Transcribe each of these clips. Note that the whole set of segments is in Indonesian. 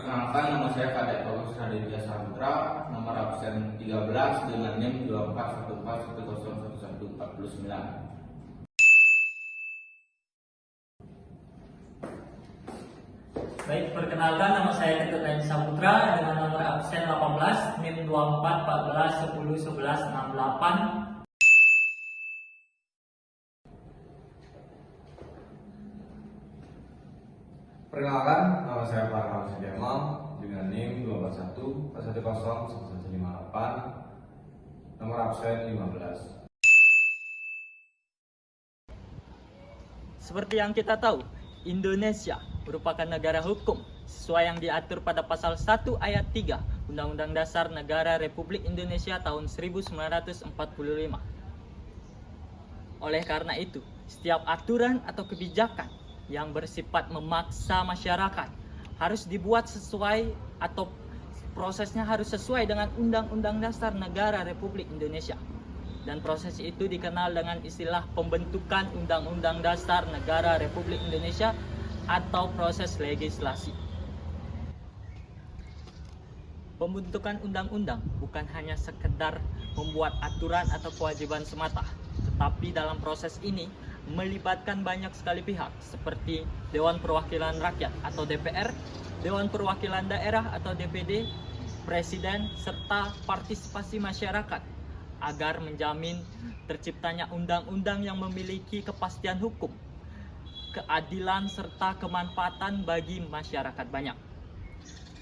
Perkenalkan, nama saya Kadek Bagus Raditya Saputra, nomor absen 13 dengan NIM 2414101149. Baik, perkenalkan, nama saya Ketut Raditya Saputra dengan nomor absen 18 NIM 2414101168. Perkenalkan, nama saya Farhan Sudirman dengan NIM 241101158, nomor absen 15. Seperti yang kita tahu, Indonesia merupakan negara hukum sesuai yang diatur pada pasal 1 ayat 3 Undang-Undang Dasar Negara Republik Indonesia tahun 1945. Oleh karena itu, setiap aturan atau kebijakan yang bersifat memaksa masyarakat harus dibuat sesuai atau prosesnya harus sesuai dengan Undang-Undang Dasar Negara Republik Indonesia. Dan proses itu dikenal dengan istilah pembentukan Undang-Undang Dasar Negara Republik Indonesia atau proses legislasi. Pembentukan undang-undang bukan hanya sekedar membuat aturan atau kewajiban semata, tetapi dalam proses ini melibatkan banyak sekali pihak seperti Dewan Perwakilan Rakyat atau DPR, Dewan Perwakilan Daerah atau DPD, Presiden, serta partisipasi masyarakat agar menjamin terciptanya undang-undang yang memiliki kepastian hukum, keadilan, serta kemanfaatan bagi masyarakat banyak.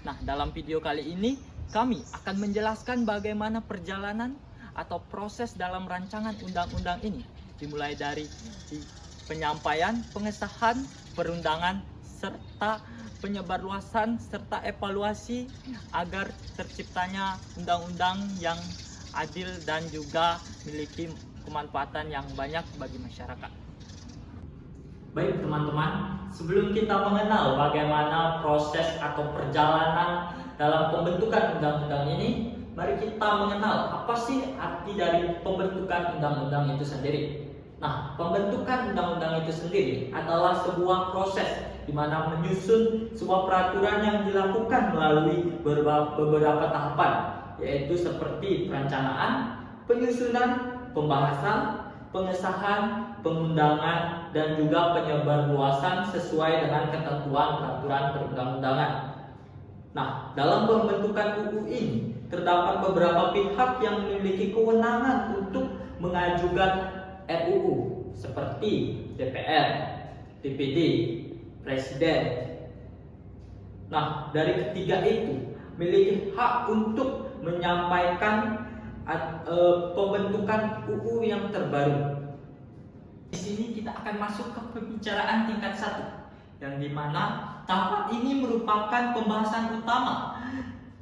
Nah, dalam video kali ini kami akan menjelaskan bagaimana perjalanan atau proses dalam rancangan undang-undang ini, dimulai dari penyampaian, pengesahan, perundangan, serta penyebarluasan serta evaluasi agar terciptanya undang-undang yang adil dan juga memiliki kemanfaatan yang banyak bagi masyarakat. Baik teman-teman, sebelum kita mengenal bagaimana proses atau perjalanan dalam pembentukan undang-undang ini, mari kita mengenal apa sih arti dari pembentukan undang-undang itu sendiri. Nah, pembentukan undang-undang itu sendiri adalah sebuah proses di mana menyusun sebuah peraturan yang dilakukan melalui beberapa tahapan, yaitu seperti perencanaan, penyusunan, pembahasan, pengesahan, pengundangan, dan juga penyebarluasan sesuai dengan ketentuan peraturan perundang-undangan. Nah, dalam pembentukan UU ini terdapat beberapa pihak yang memiliki kewenangan untuk mengajukan RUU seperti DPR, DPD, Presiden. Nah, dari ketiga itu memiliki hak untuk menyampaikan pembentukan UU yang terbaru. Di sini kita akan masuk ke pembicaraan tingkat 1, yang dimana tahap ini merupakan pembahasan utama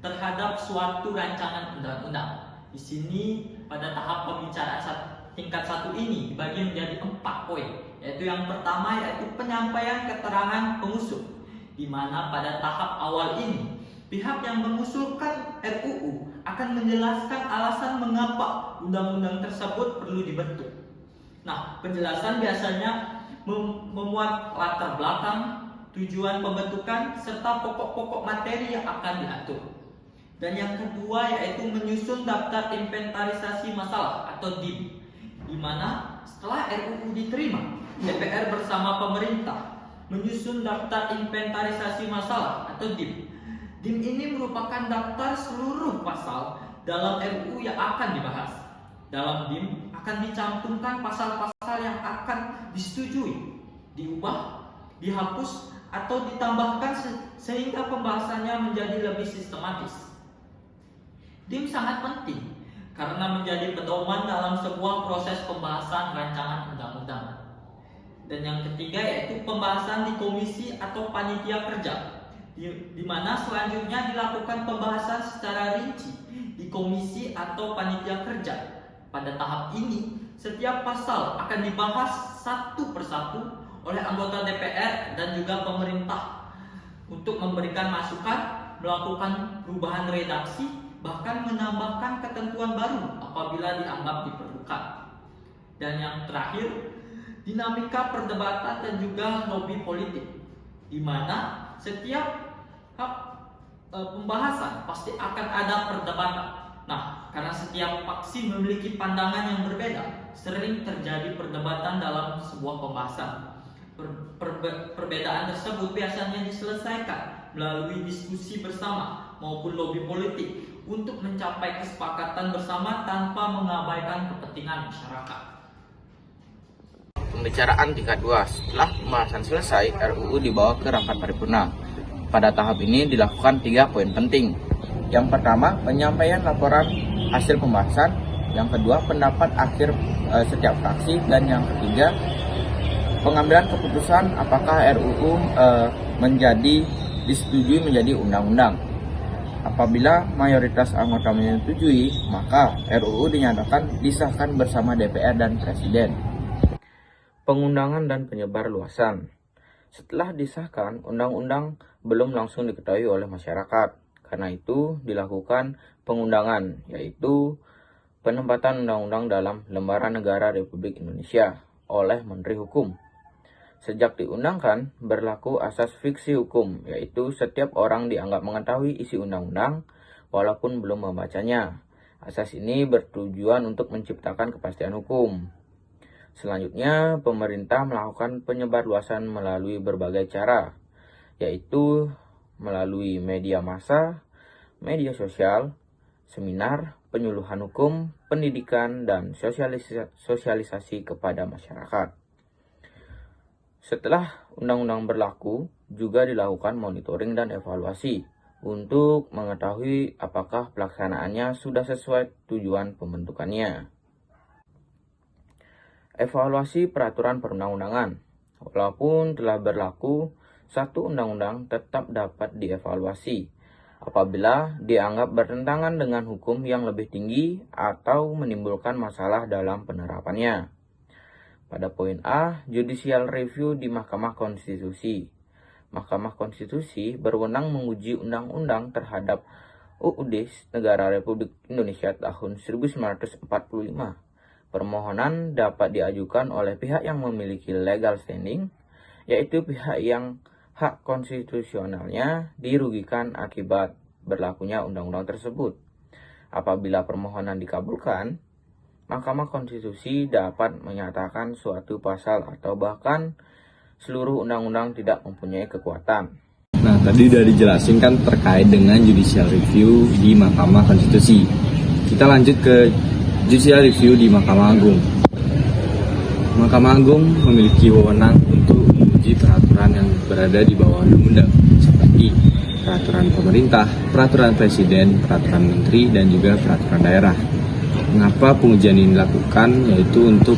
terhadap suatu rancangan undang-undang. Di sini pada tahap pembicaraan tingkat 1 ini dibagi menjadi 4 poin, yaitu yang pertama yaitu penyampaian keterangan pengusul, di mana pada tahap awal ini pihak yang mengusulkan RUU akan menjelaskan alasan mengapa undang-undang tersebut perlu dibentuk. Nah, penjelasan biasanya memuat latar belakang, tujuan pembentukan, serta pokok-pokok materi yang akan diatur. Dan yang kedua yaitu menyusun daftar inventarisasi masalah atau DIM, di mana setelah RUU diterima, DPR bersama pemerintah menyusun daftar inventarisasi masalah atau DIM. DIM ini merupakan daftar seluruh pasal dalam RUU yang akan dibahas. Dalam DIM akan dicantumkan pasal-pasal yang akan disetujui, diubah, dihapus, atau ditambahkan sehingga pembahasannya menjadi lebih sistematis. DIM sangat penting karena menjadi pedoman dalam sebuah proses pembahasan rancangan undang-undang. Dan yang ketiga yaitu pembahasan di komisi atau panitia kerja, di mana selanjutnya dilakukan pembahasan secara rinci di komisi atau panitia kerja. Pada tahap ini, setiap pasal akan dibahas satu persatu oleh anggota DPR dan juga pemerintah untuk memberikan masukan, melakukan perubahan redaksi, bahkan menambahkan ketentuan baru apabila dianggap diperlukan. Dan yang terakhir, dinamika perdebatan dan juga lobby politik, di mana setiap pembahasan pasti akan ada perdebatan. Nah, karena setiap faksi memiliki pandangan yang berbeda, sering terjadi perdebatan dalam sebuah pembahasan. Perbedaan tersebut biasanya diselesaikan melalui diskusi bersama maupun lobi politik untuk mencapai kesepakatan bersama tanpa mengabaikan kepentingan masyarakat. Pembicaraan tingkat 2. Setelah pembahasan selesai, RUU dibawa ke rapat paripurna. Pada tahap ini dilakukan 3 poin penting. Yang pertama, penyampaian laporan hasil pembahasan. Yang kedua, pendapat akhir setiap fraksi. Dan yang ketiga, pengambilan keputusan apakah RUU disetujui menjadi undang-undang. Apabila mayoritas anggota menyetujui, maka RUU dinyatakan disahkan bersama DPR dan Presiden. Pengundangan dan penyebarluasan. Setelah disahkan, undang-undang belum langsung diketahui oleh masyarakat. Karena itu dilakukan pengundangan, yaitu penempatan undang-undang dalam Lembaran Negara Republik Indonesia oleh Menteri Hukum. Sejak diundangkan, berlaku asas fiksi hukum, yaitu setiap orang dianggap mengetahui isi undang-undang walaupun belum membacanya. Asas ini bertujuan untuk menciptakan kepastian hukum. Selanjutnya, pemerintah melakukan penyebarluasan melalui berbagai cara, yaitu melalui media massa, media sosial, seminar, penyuluhan hukum, pendidikan, dan sosialisasi kepada masyarakat. Setelah undang-undang berlaku, juga dilakukan monitoring dan evaluasi untuk mengetahui apakah pelaksanaannya sudah sesuai tujuan pembentukannya. Evaluasi peraturan perundang-undangan. Walaupun telah berlaku, satu undang-undang tetap dapat dievaluasi apabila dianggap bertentangan dengan hukum yang lebih tinggi atau menimbulkan masalah dalam penerapannya. Pada poin A, judicial review di Mahkamah Konstitusi. Mahkamah Konstitusi berwenang menguji undang-undang terhadap UUD Negara Republik Indonesia tahun 1945. Permohonan dapat diajukan oleh pihak yang memiliki legal standing, yaitu pihak yang hak konstitusionalnya dirugikan akibat berlakunya undang-undang tersebut. Apabila permohonan dikabulkan, Mahkamah Konstitusi dapat menyatakan suatu pasal atau bahkan seluruh undang-undang tidak mempunyai kekuatan. Nah, tadi udah dijelasin kan terkait dengan judicial review di Mahkamah Konstitusi. Kita lanjut ke judicial review di Mahkamah Agung. Mahkamah Agung memiliki wewenang untuk menguji peraturan yang berada di bawah undang-undang seperti peraturan pemerintah, peraturan presiden, peraturan menteri, dan juga peraturan daerah. Mengapa pengujian ini dilakukan? Yaitu untuk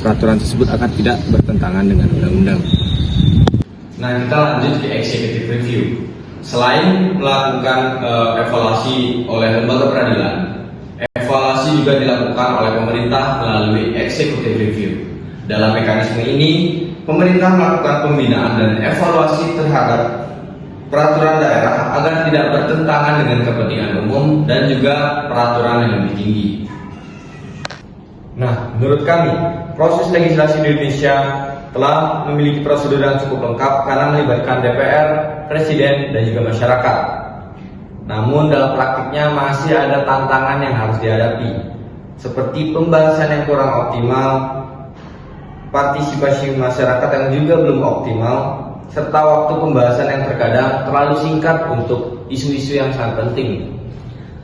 peraturan tersebut akan tidak bertentangan dengan undang-undang. Nah, kita lanjut ke executive review. Selain melakukan evaluasi oleh lembaga peradilan, evaluasi juga dilakukan oleh pemerintah melalui executive review. Dalam mekanisme ini, pemerintah melakukan pembinaan dan evaluasi terhadap peraturan daerah agar tidak bertentangan dengan kepentingan umum dan juga peraturan yang lebih tinggi. Nah, menurut kami, proses legislasi di Indonesia telah memiliki prosedur yang cukup lengkap karena melibatkan DPR, Presiden, dan juga masyarakat. Namun dalam praktiknya masih ada tantangan yang harus dihadapi, seperti pembahasan yang kurang optimal, partisipasi masyarakat yang juga belum optimal, serta waktu pembahasan yang terkadang terlalu singkat untuk isu-isu yang sangat penting.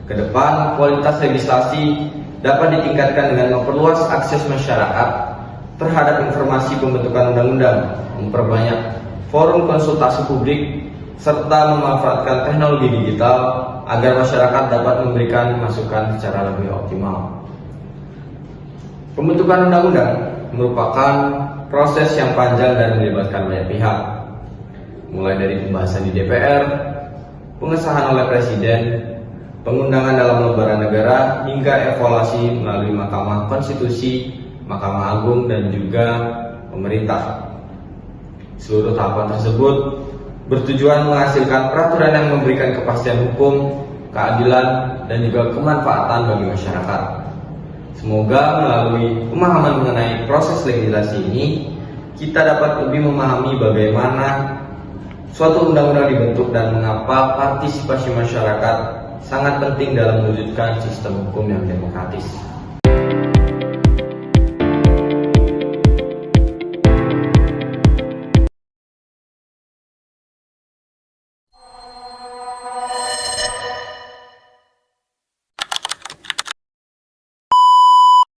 Kedepan, kualitas legislasi dapat ditingkatkan dengan memperluas akses masyarakat terhadap informasi pembentukan undang-undang, memperbanyak forum konsultasi publik, serta memanfaatkan teknologi digital agar masyarakat dapat memberikan masukan secara lebih optimal. Pembentukan undang-undang merupakan proses yang panjang dan melibatkan banyak pihak, mulai dari pembahasan di DPR, pengesahan oleh Presiden, pengundangan dalam lembaran negara, hingga evaluasi melalui Mahkamah Konstitusi, Mahkamah Agung, dan juga pemerintah. Seluruh tahapan tersebut bertujuan menghasilkan peraturan yang memberikan kepastian hukum, keadilan, dan juga kemanfaatan bagi masyarakat. Semoga melalui pemahaman mengenai proses legislasi ini, kita dapat lebih memahami bagaimana suatu undang-undang dibentuk dan mengapa partisipasi masyarakat sangat penting dalam mewujudkan sistem hukum yang demokratis.